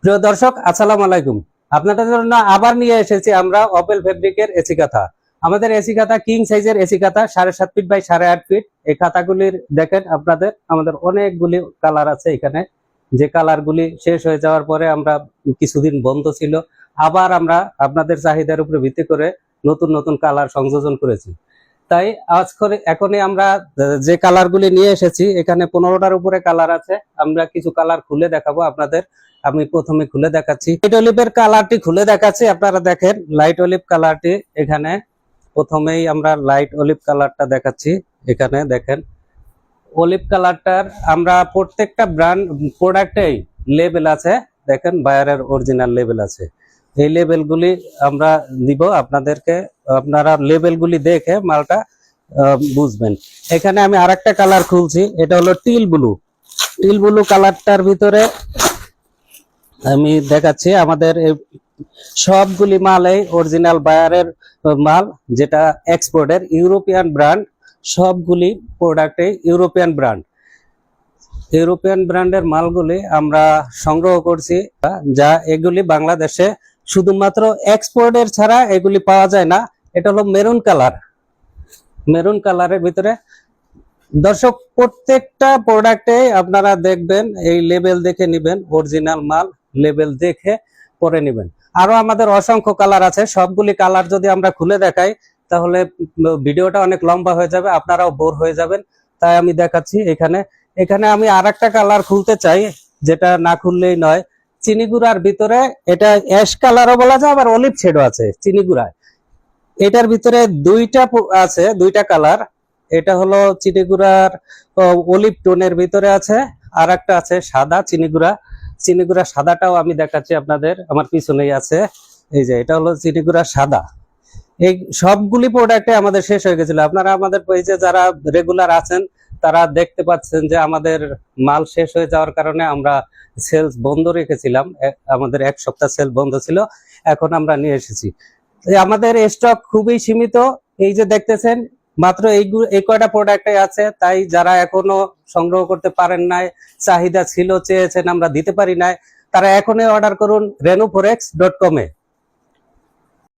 প্রিয় দর্শক, আসসালামু আলাইকুম। আপনাদের জন্য আবার নিয়ে এসেছি আমরা অপেল ফেব্রিকের এসি কাঁথা। আমাদের এসি কাঁথা কিং সাইজের এসি কাঁথা, 7.5 ফিট বাই 8.5 ফিট। এই কাঁথাগুলির দেখেন আমাদের অনেকগুলি কালার আছে এখানে। যে কালারগুলি শেষ হয়ে যাওয়ার পরে আমরা কিছুদিন বন্ধ ছিল, আবার আমরা আপনাদের চাহিদার উপরে ভিত্তি করে নতুন নতুন কালার সংযোজন করেছি। তাই এখনই আমরা যে কালারগুলি নিয়ে এসেছি, এখানে 15টার উপরে কালার আছে। আমরা কিছু কালার খুলে দেখাবো আপনাদের। আমি প্রথমে খুলে দেখাচ্ছি, লাইট অলিভের কালারটি খুলে দেখাচ্ছি। আপনারা দেখেন লাইট অলিভ কালারটি। এখানে প্রথমেই আমরা লাইট অলিভ কালারটা দেখাচ্ছি। এখানে দেখেন অলিভ কালারটার আমরা প্রত্যেকটা ব্র্যান্ড প্রোডাক্টেই লেবেল আছে। দেখেন বায়ারের অরিজিনাল লেবেল আছে। এই লেবেলগুলি আমরা দিব আপনাদেরকে, আপনারা লেবেলগুলি দেখে মালটা বুঝবেন। এখানে আমি আরেকটা কালার খুলছি, এটা হলো টিল ব্লু। টিল ব্লু কালারটার ভিতরে আমি দেখাচ্ছি আমাদের সবগুলি মালেই অরিজিনাল বায়ারের মাল, যেটা এক্সপোর্টের ইউরোপিয়ান ব্র্যান্ড। সবগুলি প্রোডাক্টে ইউরোপিয়ান ব্র্যান্ডের মালগুলি আমরা সংগ্রহ করছি, যা এগুলি বাংলাদেশে শুধুমাত্র এক্সপোর্টের ছাড়া এগুলি পাওয়া যায় না। এটা হলো মেরুন কালারের ভিতরে। দর্শক, প্রত্যেকটা প্রোডাক্টে আপনারা দেখবেন এই লেবেল দেখে নিবেন, অরিজিনাল মাল লেবেল দেখে পরে নিবেন। আরো আমাদের অসংখ্য কালার আছে। সবগুলি কালার যদি আমরা খুলে দেখাই তাহলে ভিডিওটা অনেক লম্বা হয়ে যাবে, আপনারাও বোর হয়ে যাবেন। তাই আমি দেখাচ্ছি। এখানে আমি আরেকটা কালার খুলতে চাই, যেটা না খুললেই নয়। চিনিগুড়ার ভিতরে এটা অ্যাশ কালারও বলা যায়, আবার অলিভ শেডও আছে চিনিগুড়ায়। এটার ভিতরে দুইটা কালার। এটা হলো চিনিগুড়ার অলিভ টোনের ভিতরে আছে, আর একটা আছে সাদা চিনিগুড়া সাদাটাও আমি দেখাচ্ছি আপনাদের। আমার পিছনেই আছে, এই যে এটা হলো চিনিগুড়া সাদা। এই সবগুলি প্রোডাক্টে আমাদের শেষ হয়ে গেছিল। আপনারা আমাদের পেজে যারা রেগুলার আছেন তারা দেখতে পাচ্ছেন যে আমাদের মাল শেষ হয়ে যাওয়ার কারণে আমরা সেলস বন্ধ রেখেছিলাম। আমাদের 1 সপ্তাহ সেল বন্ধ ছিল, এখন আমরা নিয়ে এসেছি। আমাদের স্টক খুবই সীমিত। এই যে দেখতেছেন মাত্র এই কয়টা প্রোডাক্টে আছে। তাই যারা এখনো সংগ্রহ করতে পারেন নাই, চাহিদা ছিল, চেয়েছেন, আমরা দিতে পারি নাই, তারা এখনই অর্ডার করুন renuforex.com এ।